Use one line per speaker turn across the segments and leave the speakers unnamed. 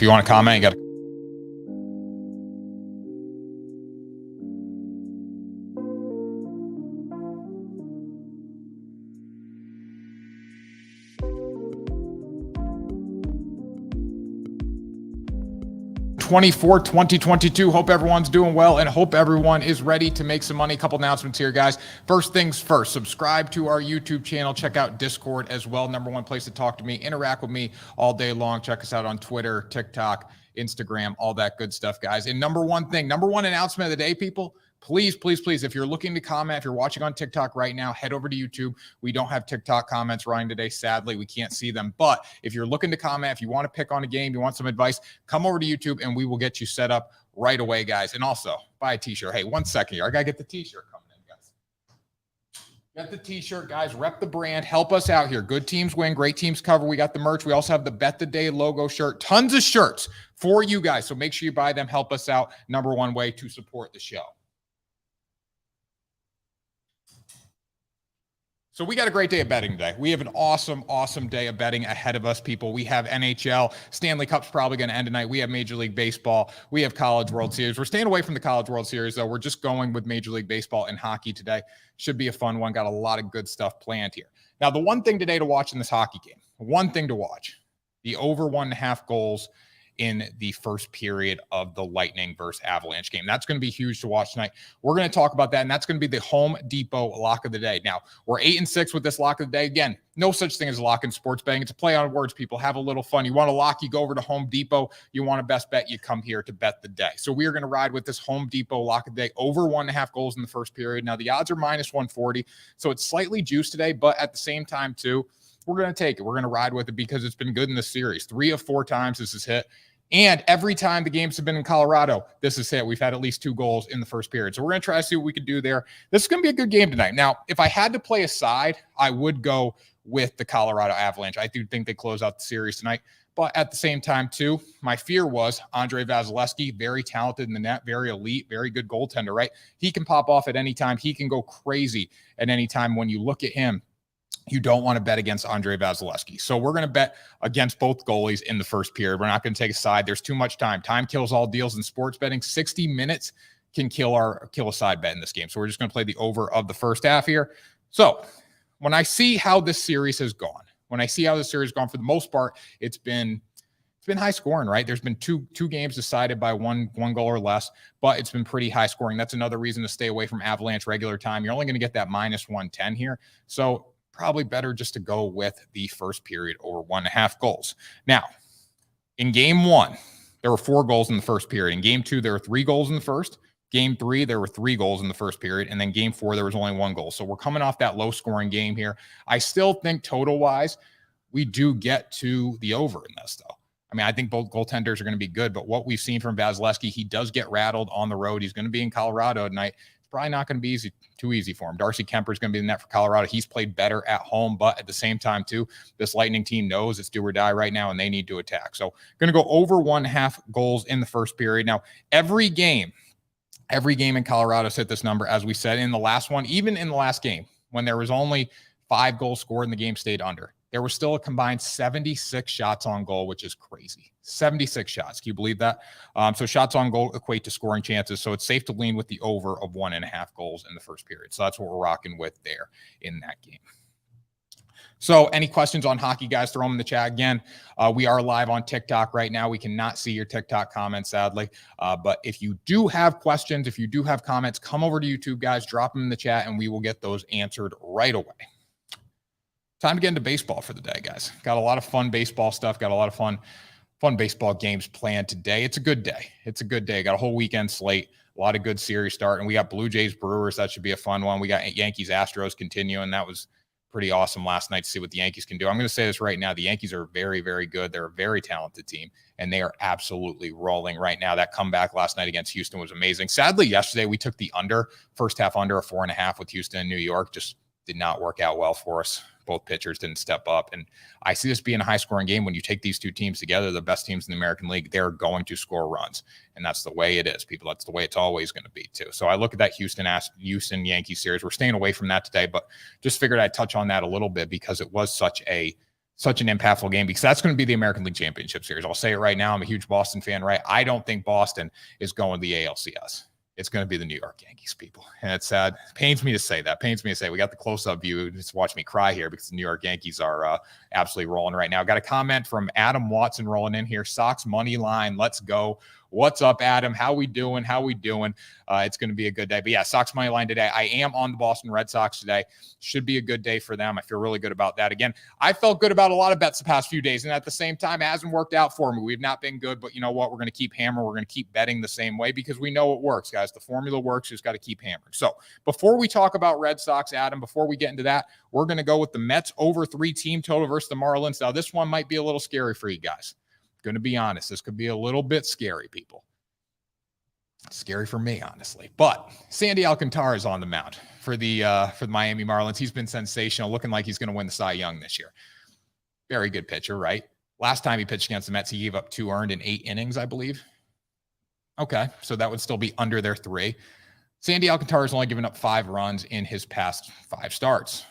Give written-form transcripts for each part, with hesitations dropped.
If you want to comment, you got to. '24, 2022. Hope everyone's doing well and hope everyone is ready to make some money. A couple announcements here, guys. First things first, subscribe to our YouTube channel. Check out Discord as well. #1 place to talk to me, interact with me all day long. Check us out on Twitter, TikTok, Instagram, all that good stuff, guys. And number one announcement of the day, people. Please, please, please, if you're looking to comment, if you're watching on TikTok right now, head over to YouTube. We don't have TikTok comments running today. Sadly, we can't see them. But if you're looking to comment, if you want to pick on a game, you want some advice, come over to YouTube and we will get you set up right away, guys. And also, buy a t-shirt. Hey, 1 second here. I got to get the t-shirt coming in, guys. Get the t-shirt, guys. Rep the brand. Help us out here. Good teams win. Great teams cover. We got the merch. We also have the Bet the Day logo shirt. Tons of shirts for you guys. So make sure you buy them. Help us out. #1 way to support the show. So we got a great day of betting today. We have an awesome, awesome day of betting ahead of us, people. We have NHL. Stanley Cup's probably going to end tonight. We have Major League Baseball. We have College World Series. We're staying away from the College World Series, though. We're just going with Major League Baseball and hockey today. Should be a fun one. Got a lot of good stuff planned here. Now, the one thing today to watch in this hockey game, one thing to watch, the over 1.5 goals in the first period of the Lightning versus Avalanche game. That's going to be huge to watch tonight. We're going to talk about that, and that's going to be the Home Depot lock of the day. Now, we're 8-6 with this lock of the day. Again, no such thing as a lock in sports betting. It's a play on words, people. Have a little fun. You want a lock, you go over to Home Depot. You want a best bet, you come here to bet the day. So we are going to ride with this Home Depot lock of the day, over 1.5 goals in the first period. Now, the odds are -140, so it's slightly juiced today, but at the same time, too, we're going to take it. We're going to ride with it because it's been good in this series. 3 of 4 times this has hit. And every time the games have been in Colorado, this is it. We've had at least 2 goals in the first period. So we're going to try to see what we can do there. This is going to be a good game tonight. Now, if I had to play a side, I would go with the Colorado Avalanche. I do think they close out the series tonight. But at the same time, too, my fear was Andrei Vasilevskiy, very talented in the net, very elite, very good goaltender, right? He can pop off at any time. He can go crazy at any time. When you look at him, you don't want to bet against Andrei Vasilevskiy. So we're going to bet against both goalies in the first period. We're not going to take a side. There's too much time. Time kills all deals in sports betting. 60 minutes can kill a side bet in this game. So we're just going to play the over of the first half here. So when I see how this series has gone, for the most part, it's been high scoring, right? There's been two games decided by one goal or less, but it's been pretty high scoring. That's another reason to stay away from Avalanche regular time. You're only going to get that -110 here. So probably better just to go with the first period over 1.5 goals. Now, in game 1, there were 4 goals in the first period. In game 2, there were 3 goals in the first. Game 3, there were 3 goals in the first period. And then game 4, there was only 1 goal. So we're coming off that low-scoring game here. I still think total-wise, we do get to the over in this, though. I mean, I think both goaltenders are going to be good, but what we've seen from Vasilevskiy, he does get rattled on the road. He's going to be in Colorado tonight. Probably not going to be too easy for him. Darcy Kemper is going to be in the net for Colorado. He's played better at home, but at the same time, too, this Lightning team knows it's do or die right now, and they need to attack. So going to go over 1.5 goals in the first period. Now, every game in Colorado's hit this number, as we said in the last one, even in the last game, when there was only 5 goals scored and the game stayed under. There was still a combined 76 shots on goal, which is crazy. 76 shots. Can you believe that? So shots on goal equate to scoring chances. So it's safe to lean with the over of 1.5 goals in the first period. So that's what we're rocking with there in that game. So any questions on hockey, guys, throw them in the chat. Again, we are live on TikTok right now. We cannot see your TikTok comments, sadly. But if you do have questions, if you do have comments, come over to YouTube, guys. Drop them in the chat, and we will get those answered right away. Time to get into baseball for the day, guys. Got a lot of fun baseball stuff. Got a lot of fun baseball games planned today. It's a good day. Got a whole weekend slate. A lot of good series starting. We got Blue Jays Brewers. That should be a fun one. We got Yankees Astros continuing. That was pretty awesome last night to see what the Yankees can do. I'm going to say this right now. The Yankees are very, very good. They're a very talented team, and they are absolutely rolling right now. That comeback last night against Houston was amazing. Sadly, yesterday we took the first half under a 4.5 with Houston and New York. Just did not work out well for us. Both pitchers didn't step up. And I see this being a high-scoring game. When you take these two teams together, the best teams in the American League, they're going to score runs. And that's the way it is, people. That's the way it's always going to be, too. So I look at that Houston Yankees series. We're staying away from that today, but just figured I'd touch on that a little bit because it was such a such an impactful game because that's going to be the American League Championship Series. I'll say it right now. I'm a huge Boston fan, right? I don't think Boston is going to the ALCS. It's going to be the New York Yankees, people. And it's sad. Pains me to say that. Pains me to say we got the close-up view. Just watch me cry here because the New York Yankees are absolutely rolling right now. Got a comment from Adam Watson rolling in here. Sox money line. Let's go. What's up, Adam? How we doing? It's going to be a good day. But yeah, Sox money line today. I am on the Boston Red Sox today. Should be a good day for them. I feel really good about that. Again, I felt good about a lot of bets the past few days, and at the same time, it hasn't worked out for me. We've not been good, but you know what? We're going to keep hammering. We're going to keep betting the same way because we know it works, guys. The formula works. You just got to keep hammering. So before we talk about Red Sox, Adam, before we get into that, we're going to go with the Mets over 3 team total versus the Marlins. Now, this one might be a little scary for you guys. Going to be honest. This could be a little bit scary, people. Scary for me, honestly. But Sandy Alcantara is on the mound for the Miami Marlins. He's been sensational, looking like he's going to win the Cy Young this year. Very good pitcher, right? Last time he pitched against the Mets, he gave up 2 earned in 8 innings, I believe. Okay, so that would still be under their 3. Sandy Alcantara has only given up 5 runs in his past 5 starts.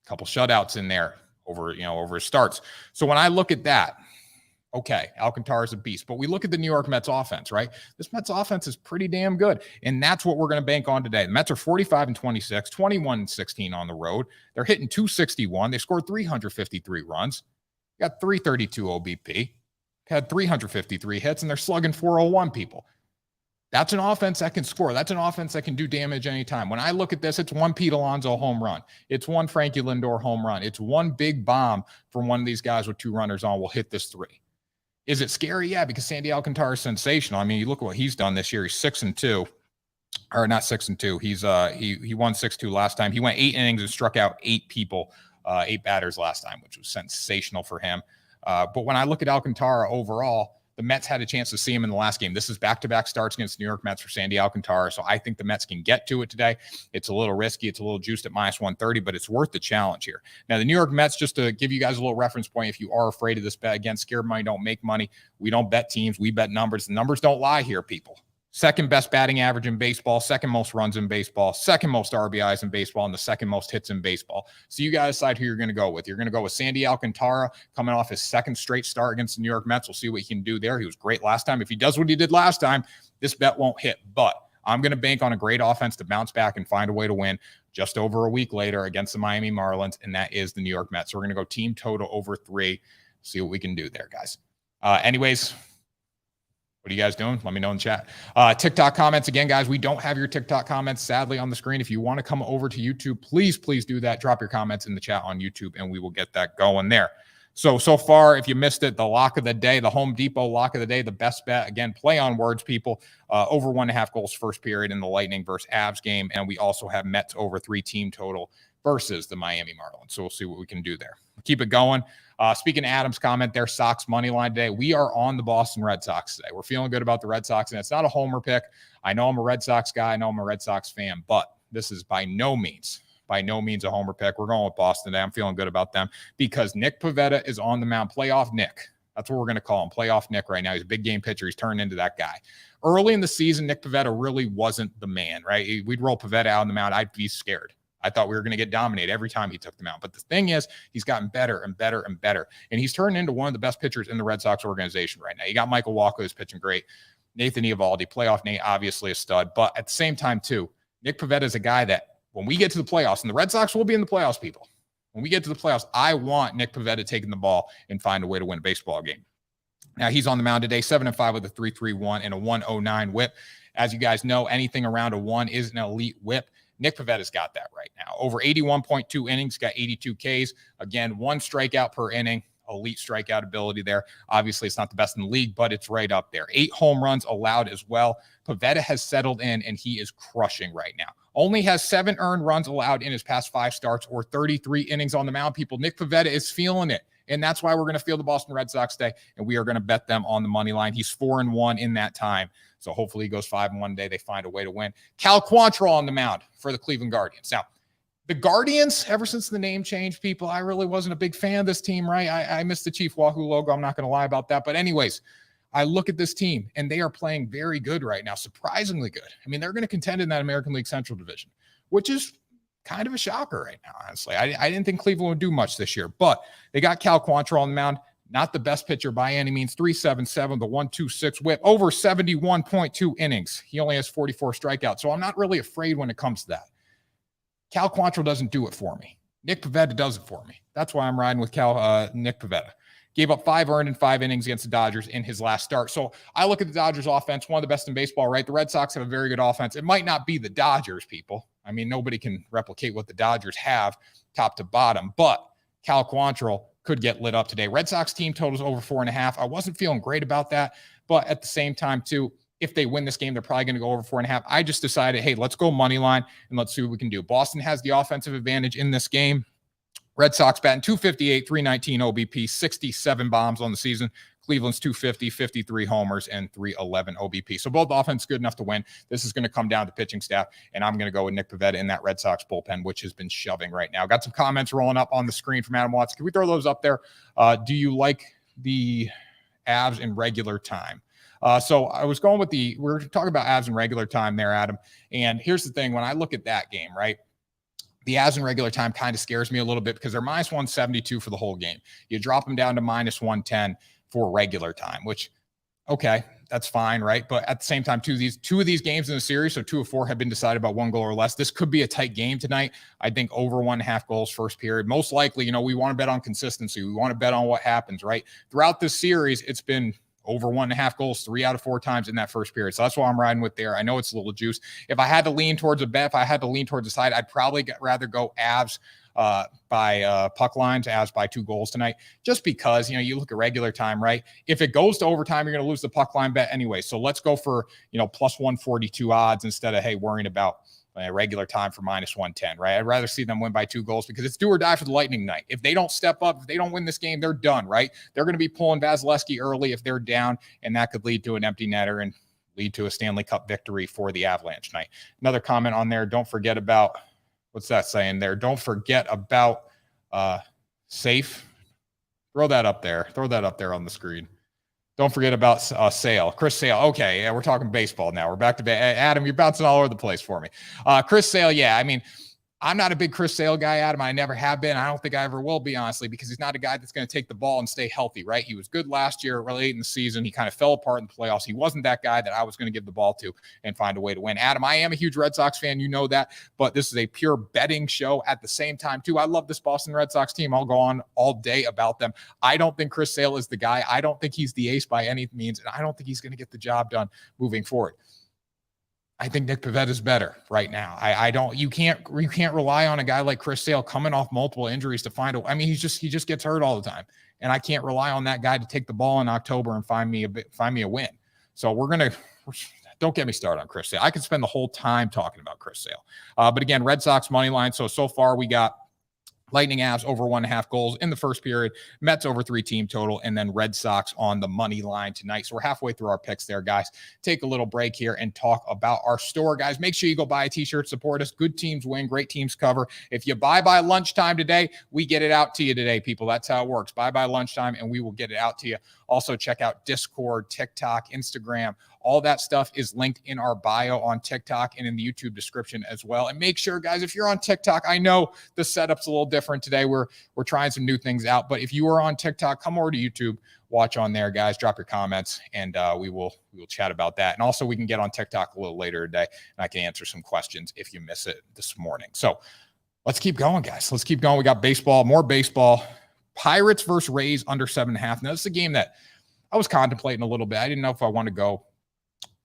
A couple shutouts in there over his starts. So when I look at that, okay, Alcantara is a beast. But we look at the New York Mets offense, right? This Mets offense is pretty damn good. And that's what we're going to bank on today. The Mets are 45-26, 21-16 on the road. They're hitting .261. They scored 353 runs. Got 332 OBP. Had 353 hits, and they're slugging .401, people. That's an offense that can score. That's an offense that can do damage anytime. When I look at this, it's 1 Pete Alonso home run. It's 1 Frankie Lindor home run. It's 1 big bomb from one of these guys with 2 runners on will hit this 3. Is it scary? Yeah, because Sandy Alcantara is sensational. I mean, you look at what he's done this year. He's 6-2, or not 6-2. He's he won 6-2 last time. He went 8 innings and struck out 8 people, 8 batters last time, which was sensational for him. But when I look at Alcantara overall, the Mets had a chance to see him in the last game. This is back-to-back starts against the New York Mets for Sandy Alcantara, so I think the Mets can get to it today. It's a little risky. It's a little juiced at -130, but it's worth the challenge here. Now, the New York Mets, just to give you guys a little reference point, if you are afraid of this bet, again, scared money don't make money. We don't bet teams. We bet numbers. The numbers don't lie here, people. Second best batting average in baseball, second most runs in baseball, second most RBIs in baseball, and the second most hits in baseball. So you guys decide who you're going to go with. You're going to go with Sandy Alcantara coming off his 2nd straight start against the New York Mets. We'll see what he can do there. He was great last time. If he does what he did last time, this bet won't hit. But I'm going to bank on a great offense to bounce back and find a way to win just over a week later against the Miami Marlins, and that is the New York Mets. So we're going to go team total over 3. See what we can do there, guys. Anyways, what are you guys doing? Let me know in the chat. TikTok comments. Again, guys, we don't have your TikTok comments, sadly, on the screen. If you want to come over to YouTube, please do that. Drop your comments in the chat on YouTube, and we will get that going there. So far, if you missed it, the lock of the day, the Home Depot lock of the day, the best bet. Again, play on words, people. Over 1.5 goals first period in the Lightning versus Avs game. And we also have Mets over 3 team total versus the Miami Marlins. So we'll see what we can do there. Keep it going. Speaking of Adam's comment there, Sox money line today. We are on the Boston Red Sox today. We're feeling good about the Red Sox, and it's not a homer pick. I know I'm a Red Sox guy. I know I'm a Red Sox fan, but this is by no means a homer pick. We're going with Boston today. I'm feeling good about them because Nick Pivetta is on the mound. Playoff Nick. That's what we're going to call him. Playoff Nick right now. He's a big game pitcher. He's turned into that guy. Early in the season, Nick Pivetta really wasn't the man, right? We'd roll Pivetta out on the mound. I'd be scared. I thought we were going to get dominated every time he took them out. But the thing is, he's gotten better and better and better. And he's turned into one of the best pitchers in the Red Sox organization right now. You got Michael Walker, who's pitching great. Nathan Eovaldi, playoff Nate, obviously a stud. But at the same time, too, Nick Pivetta is a guy that when we get to the playoffs, and the Red Sox will be in the playoffs, people. When we get to the playoffs, I want Nick Pivetta taking the ball and find a way to win a baseball game. Now, he's on the mound today, 7-5 with a 3.31 and a 1.09 whip. As you guys know, anything around a 1 is an elite whip. Nick Pivetta's got that right now. Over 81.2 innings, got 82 Ks. Again, 1 strikeout per inning. Elite strikeout ability there. Obviously, it's not the best in the league, but it's right up there. 8 home runs allowed as well. Pivetta has settled in, and he is crushing right now. Only has 7 earned runs allowed in his past 5 starts or 33 innings on the mound, people. Nick Pivetta is feeling it, and that's why we're going to feel the Boston Red Sox today, and we are going to bet them on the money line. He's 4-1 in that time, so hopefully he goes 5-1 day. They find a way to win. Cal Quantrill on the mound for the Cleveland Guardians. Now, the Guardians, ever since the name changed, people, I really wasn't a big fan of this team, right? I missed the Chief Wahoo logo. I'm not going to lie about that. But anyways, I look at this team, and they are playing very good right now, surprisingly good. I mean, they're going to contend in that American League Central Division, which is kind of a shocker right now, honestly. I didn't think Cleveland would do much this year, but they got Cal Quantrill on the mound. Not the best pitcher by any means. 3.77, the 1.26 whip, over 71.2 innings. He only has 44 strikeouts, so I'm not really afraid when it comes to that. Cal Quantrill doesn't do it for me. Nick Pivetta does it for me. That's why I'm riding with Nick Pivetta. Gave up 5 earned in 5 innings against the Dodgers in his last start. So I look at the Dodgers offense, one of the best in baseball, right? The Red Sox have a very good offense. It might not be the Dodgers, people. I mean, nobody can replicate what the Dodgers have top to bottom, but Cal Quantrill could get lit up today. Red Sox team totals over 4.5. I wasn't feeling great about that, but at the same time, too, if they win this game, they're probably going to go over 4.5. I just decided, hey, let's go money line and let's see what we can do. Boston has the offensive advantage in this game. Red Sox batting 258, 319 OBP, 67 bombs on the season. Cleveland's 250, 53 homers, and 311 OBP. So both offense good enough to win. This is going to come down to pitching staff, and I'm going to go with Nick Pivetta in that Red Sox bullpen, which has been shoving right now. Got some comments rolling up on the screen from Adam Watts. Can we throw those up there? Do you like the Avs in regular time? So I was going with we're talking about Avs in regular time there, Adam. And here's the thing. When I look at that game, right, the Avs in regular time kind of scares me a little bit because they're minus 172 for the whole game. You drop them down to minus 110 for regular time, which, okay, that's fine, right? But at the same time, two of these games in the series, so 2 of 4 have been decided by 1 goal or less. This could be a tight game tonight. I think over 1.5 goals first period. Most likely, we want to bet on consistency. We want to bet on what happens, right? Throughout this series, it's been over 1.5 goals 3 out of 4 times in that first period. So that's what I'm riding with there. I know it's a little juice. If I had to lean towards a bet, if I had to lean towards a side, I'd probably rather go Avs by puck lines, Avs by 2 goals tonight, just because, you look at regular time, right? If it goes to overtime, you're going to lose the puck line bet anyway. So let's go for, plus 142 odds instead of, hey, worrying about regular time for minus 110, right? I'd rather see them win by 2 goals because it's do or die for the Lightning night. If they don't step up, if they don't win this game, they're done, right? They're going to be pulling Vasilevsky early if they're down, and that could lead to an empty netter and lead to a Stanley Cup victory for the Avalanche tonight. Another comment on there, don't forget about, what's that saying there? Don't forget about safe. Throw that up there on the screen. Don't forget about Sale, Chris Sale. Okay, yeah, we're talking baseball now. We're back to Adam. You're bouncing all over the place for me. Chris Sale, yeah. I mean, I'm not a big Chris Sale guy, Adam. I never have been. I don't think I ever will be, honestly, because he's not a guy that's going to take the ball and stay healthy, right? He was good last year, late in the season. He kind of fell apart in the playoffs. He wasn't that guy that I was going to give the ball to and find a way to win. Adam, I am a huge Red Sox fan. You know that, but this is a pure betting show at the same time, too. I love this Boston Red Sox team. I'll go on all day about them. I don't think Chris Sale is the guy. I don't think he's the ace by any means, and I don't think he's going to get the job done moving forward. I think Nick Pivetta is better right now. You can't rely on a guy like Chris Sale coming off multiple injuries to find he just gets hurt all the time. And I can't rely on that guy to take the ball in October and find me a win. So don't get me started on Chris Sale. I could spend the whole time talking about Chris Sale. But again, Red Sox money line. So far we got Lightning Avs over 1.5 goals in the first period, Mets over 3 team total, and then Red Sox on the money line tonight. So we're halfway through our picks there, guys. Take a little break here and talk about our store, guys. Make sure you go buy a t-shirt, support us. Good teams win, great teams cover. If you buy by lunchtime today, we get it out to you today, people. That's how it works. Buy by lunchtime, and we will get it out to you. Also, check out Discord, TikTok, Instagram. All that stuff is linked in our bio on TikTok and in the YouTube description as well. And make sure, guys, if you're on TikTok, I know the setup's a little different today. We're trying some new things out. But if you are on TikTok, come over to YouTube, watch on there, guys. Drop your comments, and we will chat about that. And also, we can get on TikTok a little later today, and I can answer some questions if you miss it this morning. So let's keep going, guys. Let's keep going. We got baseball, more baseball. Pirates versus Rays under 7.5. Now, this is a game that I was contemplating a little bit. I didn't know if I want to go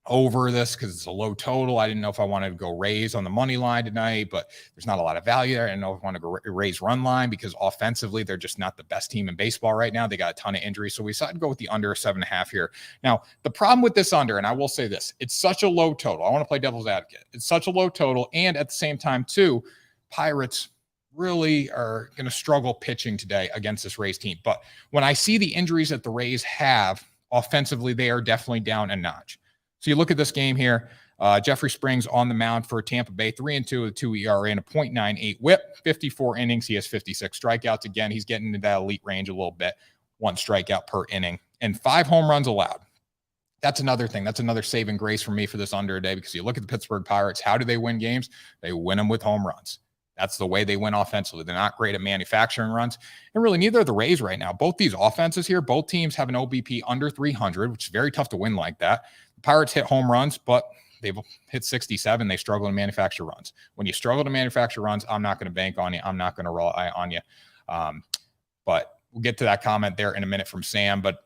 over this because it's a low total. I didn't know if I wanted to go Rays on the money line tonight, but there's not a lot of value there. I didn't know if I want to go Rays run line because offensively, they're just not the best team in baseball right now. They got a ton of injuries. So we decided to go with the under 7.5 here. Now, the problem with this under, and I will say this, it's such a low total. I want to play devil's advocate. It's such a low total. And at the same time, too, Pirates really are going to struggle pitching today against this Rays team. But when I see the injuries that the Rays have offensively, they are definitely down a notch. So you look at this game here, Jeffrey Springs on the mound for Tampa Bay, 3-2 with 2 ERA and a .98 whip, 54 innings. He has 56 strikeouts. Again, he's getting into that elite range a little bit, 1 strikeout per inning, and 5 home runs allowed. That's another thing. That's another saving grace for me for this under today, because you look at the Pittsburgh Pirates. How do they win games? They win them with home runs. That's the way they win offensively. They're not great at manufacturing runs. And really, neither are the Rays right now. Both these offenses here, both teams have an OBP under 300, which is very tough to win like that. The Pirates hit home runs, but they've hit 67. They struggle to manufacture runs. When you struggle to manufacture runs, I'm not going to bank on you. I'm not going to rely on you. But we'll get to that comment there in a minute from Sam. But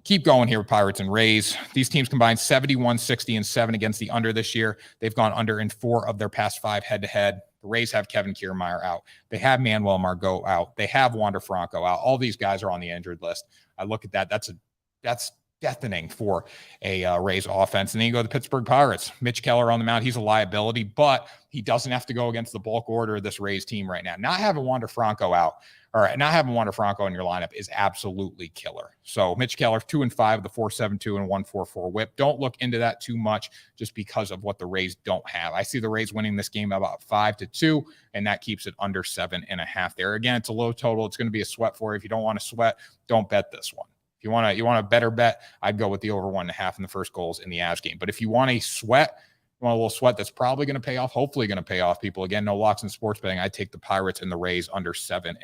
keep going here with Pirates and Rays. These teams combined 71, 60, and 7 against the under this year. They've gone under in 4 of their past 5 head-to-head. The Rays have Kevin Kiermaier out. They have Manuel Margot out. They have Wander Franco out. All these guys are on the injured list. I look at that. That's deafening for a Rays offense. And then you go to the Pittsburgh Pirates. Mitch Keller on the mound. He's a liability, but he doesn't have to go against the bulk order of this Rays team right now. Not having Wander Franco out, or not having Wander Franco in your lineup is absolutely killer. So Mitch Keller, 2-5 with the 4.72 and 1.44 whip. Don't look into that too much just because of what the Rays don't have. I see the Rays winning this game about 5-2, and that keeps it under 7.5 there. Again, it's a low total. It's going to be a sweat for you. If you don't want to sweat, don't bet this one. If you want a better bet, I'd go with the over 1.5 in the first goals in the Avs game. But if you want a sweat, you want a little sweat that's probably going to pay off, hopefully going to pay off, people. Again, no locks in sports betting. I'd take the Pirates and the Rays under 7.5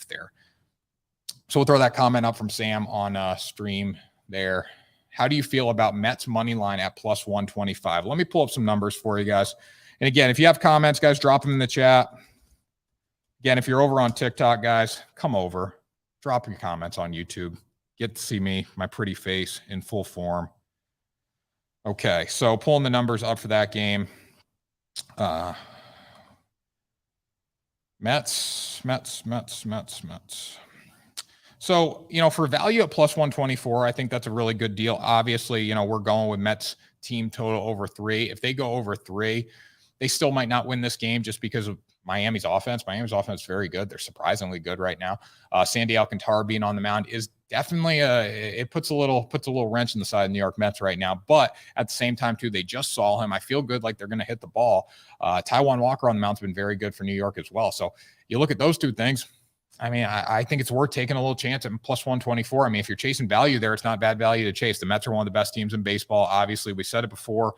there. So we'll throw that comment up from Sam on stream there. How do you feel about Mets money line at plus 125? Let me pull up some numbers for you guys. And again, if you have comments, guys, drop them in the chat. Again, if you're over on TikTok, guys, come over. Drop your comments on YouTube. Get to see me, my pretty face in full form. Okay, so pulling the numbers up for that game. Mets. So, for value at plus 124, I think that's a really good deal. Obviously, we're going with Mets team total over 3. If they go over 3, they still might not win this game just because of Miami's offense. Miami's offense is very good. They're surprisingly good right now. Sandy Alcantara being on the mound is definitely it puts a little wrench in the side of the New York Mets right now. But at the same time, too, they just saw him. I feel good like they're going to hit the ball. Taijuan Walker on the mound's been very good for New York as well. So you look at those two things. I mean, I think it's worth taking a little chance at plus 124. I mean, if you're chasing value there, it's not bad value to chase. The Mets are one of the best teams in baseball. Obviously, we said it before.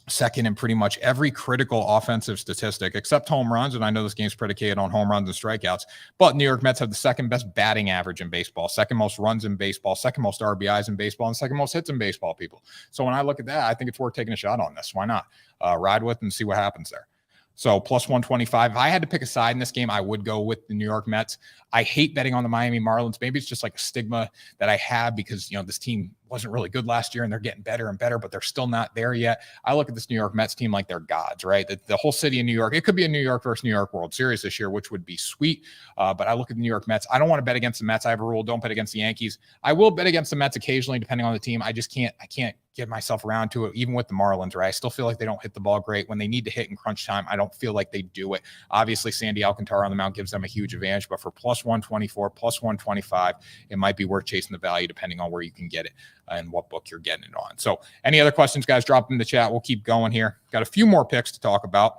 Second in pretty much every critical offensive statistic except home runs. And I know this game's predicated on home runs and strikeouts, but New York Mets have the second best batting average in baseball, second most runs in baseball, second most RBIs in baseball, and second most hits in baseball, people. So when I look at that, I think it's worth taking a shot on this. Why not? Ride with and see what happens there. So plus 125. If I had to pick a side in this game, I would go with the New York Mets. I hate betting on the Miami Marlins. Maybe it's just like a stigma that I have because, this team wasn't really good last year and they're getting better and better, but they're still not there yet. I look at this New York Mets team like they're gods, right? The whole city of New York, it could be a New York versus New York World Series this year, which would be sweet. But I look at the New York Mets. I don't want to bet against the Mets. I have a rule, don't bet against the Yankees. I will bet against the Mets occasionally, depending on the team. I can't get myself around to it, even with the Marlins, right? I still feel like they don't hit the ball great. When they need to hit in crunch time, I don't feel like they do it. Obviously, Sandy Alcantara on the mound gives them a huge advantage, but for plus 124, plus 125, it might be worth chasing the value depending on where you can get it and what book you're getting it on. So any other questions, guys, drop them in the chat. We'll keep going here. Got a few more picks to talk about.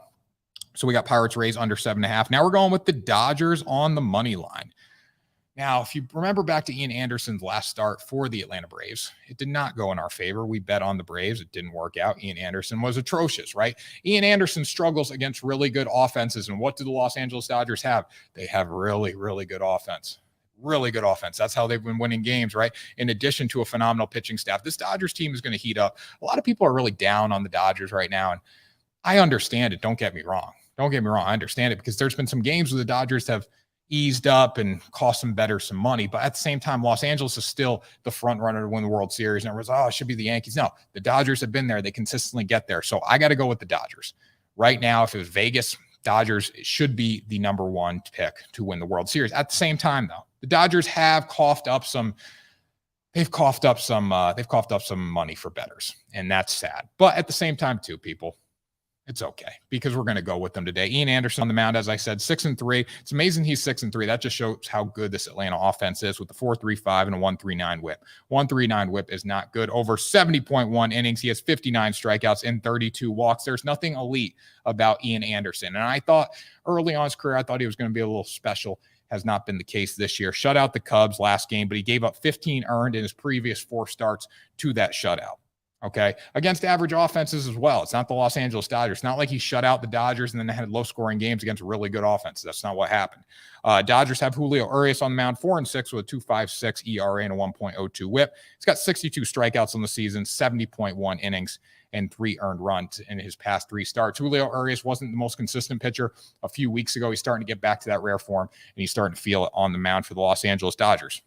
So we got Pirates Rays under 7.5. Now we're going with the Dodgers on the money line. Now, if you remember back to Ian Anderson's last start for the Atlanta Braves, it did not go in our favor. We bet on the Braves. It didn't work out. Ian Anderson was atrocious, right? Ian Anderson struggles against really good offenses. And what do the Los Angeles Dodgers have? They have really, really good offense. Really good offense. That's how they've been winning games, right? In addition to a phenomenal pitching staff. This Dodgers team is going to heat up. A lot of people are really down on the Dodgers right now. And I understand it. Don't get me wrong. I understand it because there's been some games where the Dodgers have eased up and cost them better some money. But at the same time, Los Angeles is still the front runner to win the World Series. And everyone's, it should be the Yankees. No, the Dodgers have been there. They consistently get there. So I got to go with the Dodgers. Right now, if it was Vegas, Dodgers should be the number one pick to win the World Series. At the same time, though, the Dodgers have coughed up some money for bettors, and that's sad. But at the same time, too, people, it's okay because we're going to go with them today. Ian Anderson on the mound, as I said, 6-3. It's amazing he's 6-3. That just shows how good this Atlanta offense is with the 4.35 and a 1.39 whip. 1.39 whip is not good. Over 70.1 innings. He has 59 strikeouts and 32 walks. There's nothing elite about Ian Anderson. And I thought early on his career, I thought he was going to be a little special. Has not been the case this year. Shut out the Cubs last game, but he gave up 15 earned in his previous 4 starts to that shutout. Okay. Against average offenses as well. It's not the Los Angeles Dodgers. It's not like he shut out the Dodgers and then they had low scoring games against really good offenses. That's not what happened. Dodgers have Julio Urias on the mound, 4-6 with a 2.56 ERA and a 1.02 whip. He's got 62 strikeouts on the season, 70.1 innings, and 3 earned runs in his past 3 starts. Julio Urias wasn't the most consistent pitcher a few weeks ago. He's starting to get back to that rare form, and he's starting to feel it on the mound for the Los Angeles Dodgers.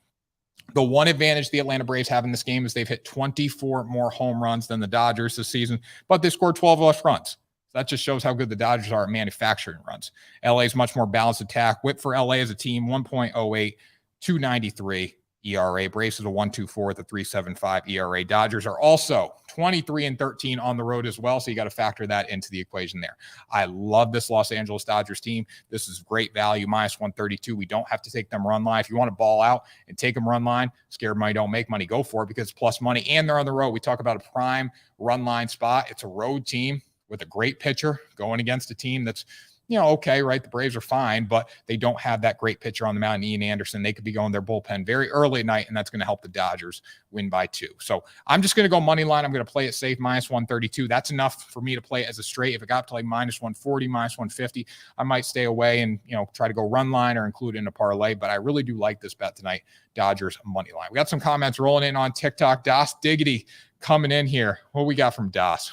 The one advantage the Atlanta Braves have in this game is they've hit 24 more home runs than the Dodgers this season, but they scored 12 less runs. So that just shows how good the Dodgers are at manufacturing runs. LA is much more balanced attack. Whip for LA as a team, 1.08, 293 ERA. Braves is a 1.24 with a 3.75 ERA. Dodgers are also 23-13 on the road as well, so you got to factor that into the equation there. I love this Los Angeles Dodgers team. This is great value, minus 132. We don't have to take them run line. If you want to ball out and take them run line, scared money don't make money, go for it because it's plus money, and they're on the road. We talk about a prime run line spot. It's a road team with a great pitcher going against a team that's okay, right? The Braves are fine, but they don't have that great pitcher on the mound, Ian Anderson. They could be going their bullpen very early at night, and that's going to help the Dodgers win by 2. So I'm just going to go money line. I'm going to play it safe, minus 132. That's enough for me to play it as a straight. If it got to like minus 140, minus 150, I might stay away and, try to go run line or include it in a parlay, but I really do like this bet tonight, Dodgers money line. We got some comments rolling in on TikTok. Das Diggity coming in here. What we got from Das?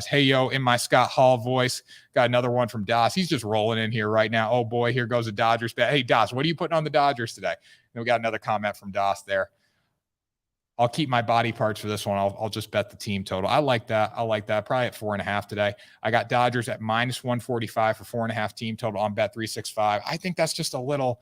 Hey, yo, in my Scott Hall voice. Got another one from Das. He's just rolling in here right now. Oh, boy, here goes a Dodgers bet. Hey, Das, what are you putting on the Dodgers today? And we got another comment from Das there. I'll keep my body parts for this one. I'll just bet the team total. I like that. Probably at 4.5 today. I got Dodgers at minus 145 for 4.5 team total on Bet365. I think that's just a little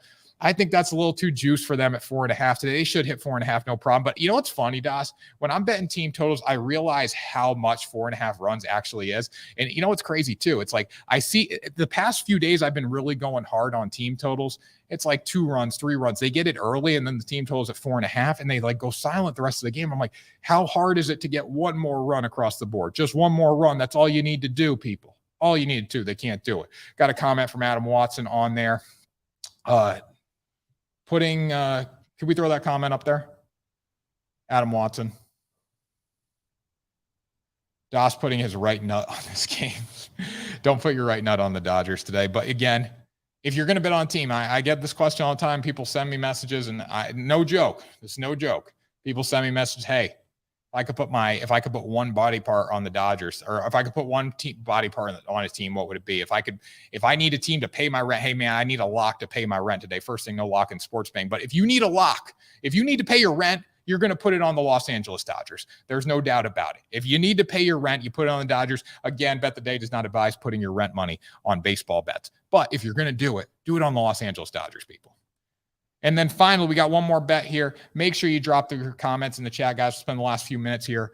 too juiced for them at 4.5 today. They should hit 4.5, no problem. But you know what's funny, Das? When I'm betting team totals, I realize how much 4.5 runs actually is. And you know what's crazy too? It's like I see the past few days I've been really going hard on team totals. It's like 2 runs, 3 runs. They get it early, and then the team total's at 4.5, and they like go silent the rest of the game. I'm like, how hard is it to get one more run across the board? Just one more run. That's all you need to do, people. All you need to do. They can't do it. Got a comment from Adam Watson on there. Could we throw that comment up there? Adam Watson. Das putting his right nut on this game. Don't put your right nut on the Dodgers today. But again, if you're going to bet on a team, I get this question all the time. People send me messages, and no joke. It's no joke. People send me messages, hey, if I could put one body part on the Dodgers, or if I could put one body part on a team, what would it be? If I need a team to pay my rent, hey man, I need a lock to pay my rent today. First thing, no lock in sports betting. But if you need a lock, if you need to pay your rent, you're going to put it on the Los Angeles Dodgers. There's no doubt about it. If you need to pay your rent, you put it on the Dodgers. Again, Bet the Day does not advise putting your rent money on baseball bets. But if you're going to do it on the Los Angeles Dodgers, people. And then finally, we got one more bet here. Make sure you drop your comments in the chat, guys. We'll spend the last few minutes here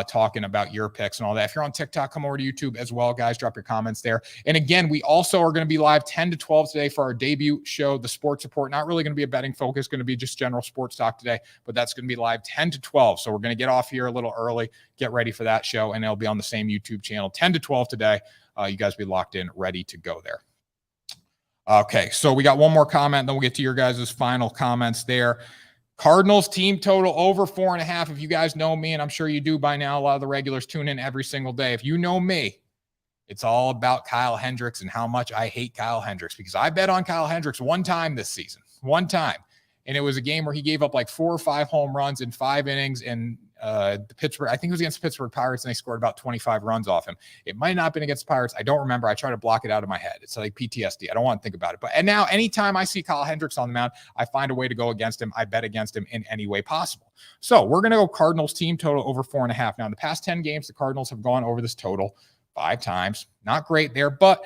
talking about your picks and all that. If you're on TikTok, come over to YouTube as well, guys. Drop your comments there. And again, we also are going to be live 10 to 12 today for our debut show, The Sports Report. Not really going to be a betting focus, going to be just general sports talk today, but that's going to be live 10 to 12. So we're going to get off here a little early, get ready for that show, and it'll be on the same YouTube channel, 10 to 12 today. You guys be locked in, ready to go there. Okay, so we got one more comment, then we'll get to your guys' final comments there. Cardinals team total over 4.5. If you guys know me, and I'm sure you do by now, a lot of the regulars tune in every single day. If you know me, it's all about Kyle Hendricks and how much I hate Kyle Hendricks, because I bet on Kyle Hendricks one time this season. One time. And it was a game where he gave up like 4 or 5 home runs in 5 innings, and the Pittsburgh, I think it was against the Pittsburgh Pirates, and they scored about 25 runs off him. It might not have been against the Pirates. I don't remember. I try to block it out of my head. It's like PTSD. I don't want to think about it. And now anytime I see Kyle Hendricks on the mound, I find a way to go against him. I bet against him in any way possible. So we're going to go Cardinals team total over 4.5. Now in the past 10 games, the Cardinals have gone over this total 5 times. Not great there, but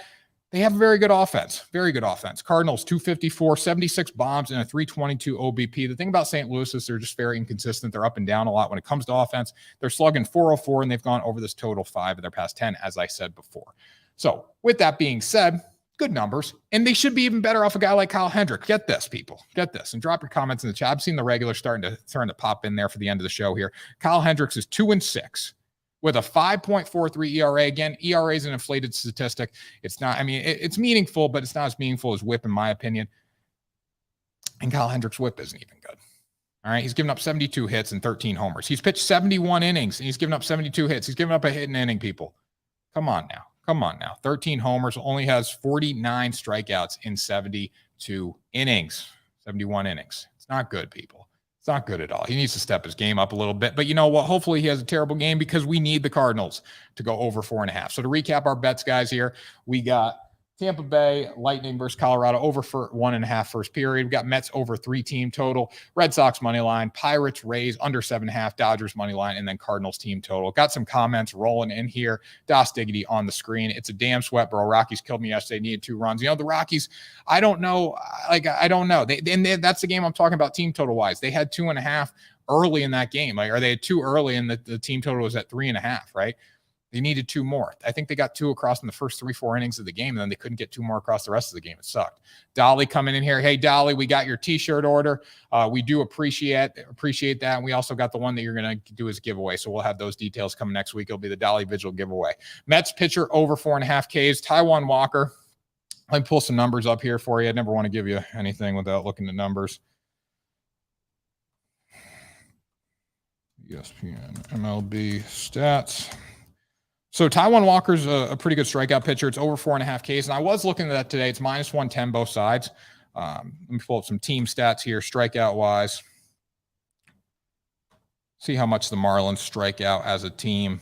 they have a very good offense. Very good offense. Cardinals, 254, 76 bombs, and a 322 OBP. The thing about St. Louis is they're just very inconsistent. They're up and down a lot when it comes to offense. They're slugging 404, and they've gone over this total 5 of their past 10, as I said before. So with that being said, good numbers. And they should be even better off a guy like Kyle Hendricks. Get this, people. Get this. And drop your comments in the chat. I've seen the regulars starting to pop in there for the end of the show here. Kyle Hendricks is 2-6. With a 5.43 ERA. Again, ERA is an inflated statistic. It's not, it's meaningful, but it's not as meaningful as whip, in my opinion. And Kyle Hendricks' whip isn't even good. All right. He's given up 72 hits and 13 homers. He's pitched 71 innings and he's given up 72 hits. He's given up a hit an inning, people. Come on now. 13 homers, only has 49 strikeouts in 72 innings, 71 innings. It's not good, people. It's not good at all. He needs to step his game up a little bit. But you know what? Hopefully he has a terrible game because we need the Cardinals to go over 4.5. So to recap our bets, guys, here, we got Tampa Bay Lightning versus Colorado over for 1.5 first period. We got Mets over 3 team total, Red Sox money line, Pirates Rays under 7.5, Dodgers money line, and then Cardinals team total. Got some comments rolling in here. Das Diggity on the screen. It's a damn sweat, bro. Rockies killed me yesterday. Needed 2 runs. You know, the Rockies, I don't know. I don't know. That's the game I'm talking about team total wise. They had 2.5 early in that game. Or they had 2 early and the team total was at 3.5, right? They needed 2 more. I think they got 2 across in the first 3-4 innings of the game, and then they couldn't get 2 more across the rest of the game. It sucked. Dolly coming in here. Hey, Dolly, we got your T-shirt order. We do appreciate that. And we also got the one that you're going to do as a giveaway. So we'll have those details coming next week. It'll be the Dolly Vigil giveaway. Mets pitcher over 4.5 Ks. Taijuan Walker. Let me pull some numbers up here for you. I never want to give you anything without looking at numbers. ESPN MLB stats. So Taijuan Walker's a pretty good strikeout pitcher. It's over 4.5 Ks. And I was looking at that today. It's minus 110 both sides. Let me pull up some team stats here, strikeout-wise. See how much the Marlins strike out as a team.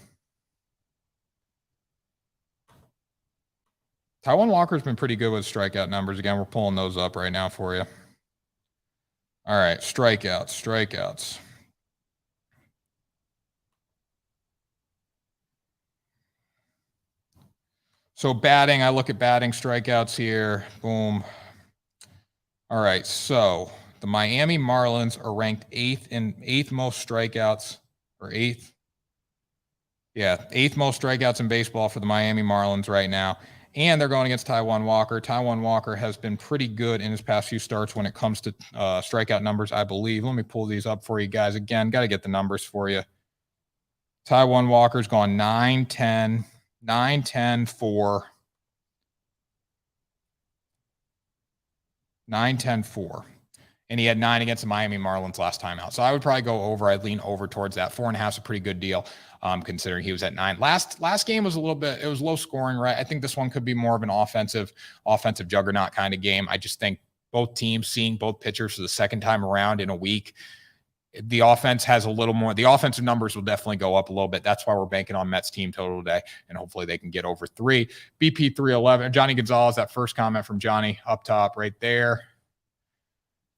Taijuan Walker's been pretty good with strikeout numbers. Again, we're pulling those up right now for you. All right, strikeouts. So batting, I look at batting strikeouts here. Boom. All right, so the Miami Marlins are ranked 8th most strikeouts, or 8th. Yeah, 8th most strikeouts in baseball for the Miami Marlins right now. And they're going against Taijuan Walker. Taijuan Walker has been pretty good in his past few starts when it comes to strikeout numbers, I believe. Let me pull these up for you guys. Again, got to get the numbers for you. Taijuan Walker's gone 9-10. 9-10-4. 9-10-4. And he had 9 against the Miami Marlins last time out. So I would probably go over. I'd lean over towards that. 4.5 is a pretty good deal, considering he was at 9. Last game was a little bit, it was low scoring, right? I think this one could be more of an offensive juggernaut kind of game. I just think both teams, seeing both pitchers for the second time around in a week, the offense has a little more. The offensive numbers will definitely go up a little bit. That's why we're banking on Mets team total today, and hopefully they can get over 3. BP 311. Johnny Gonzalez, that first comment from Johnny up top right there.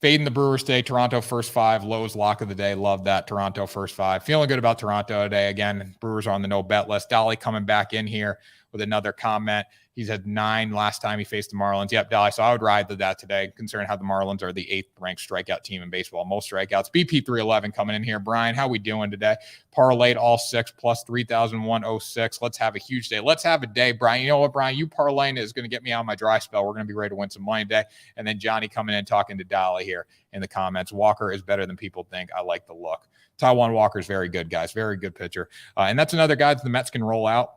Fading the Brewers today. Toronto first 5. Lowe's lock of the day. Love that. Toronto first 5. Feeling good about Toronto today. Again, Brewers are on the no bet list. Dolly coming back in here with another comment. He's had 9 last time he faced the Marlins. Yep, Dolly. So I would ride that today, considering how the Marlins are the 8th ranked strikeout team in baseball. Most strikeouts. BP 311 coming in here. Brian, how we doing today? Parlayed all 6 plus 3,106. Let's have a huge day. Let's have a day, Brian. You know what, Brian? You parlaying is going to get me out of my dry spell. We're going to be ready to win some money today. And then Johnny coming in talking to Dolly here in the comments. Walker is better than people think. I like the look. Taijuan Walker is very good, guys. Very good pitcher. And that's another guy that the Mets can roll out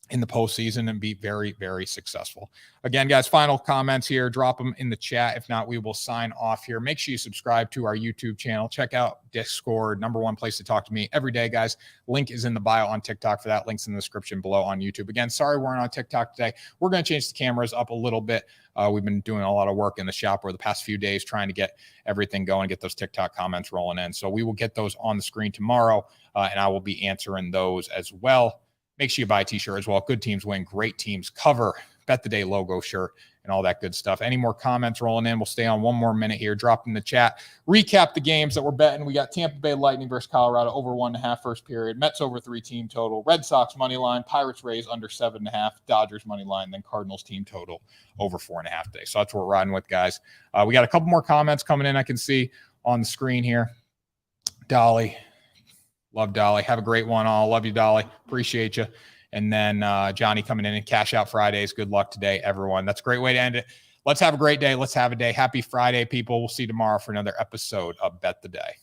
in the postseason and be very, very successful. Again, guys, final comments here. Drop them in the chat. If not, we will sign off here. Make sure you subscribe to our YouTube channel. Check out Discord, #1 place to talk to me every day, guys. Link is in the bio on TikTok for that. Link's in the description below on YouTube. Again, sorry we're not on TikTok today. We're going to change the cameras up a little bit. We've been doing a lot of work in the shop over the past few days trying to get everything going, get those TikTok comments rolling in. So we will get those on the screen tomorrow, and I will be answering those as well. Make sure you buy a t-shirt as well. Good teams win, great teams cover, Bet the Day logo shirt, and all that good stuff. Any more comments rolling in? We'll stay on 1 more minute here. Drop in the chat. Recap the games that we're betting. We got Tampa Bay Lightning versus Colorado over 1.5 first period. Mets over 3 team total. Red Sox money line. Pirates Rays under 7.5. Dodgers money line. Then Cardinals team total over 4.5 today. So that's what we're riding with, guys. We got a couple more comments coming in. I can see on the screen here. Dolly. Love Dolly. Have a great one all. Love you, Dolly. Appreciate you. And then Johnny coming in and Cash Out Fridays. Good luck today, everyone. That's a great way to end it. Let's have a great day. Let's have a day. Happy Friday, people. We'll see you tomorrow for another episode of Bet the Day.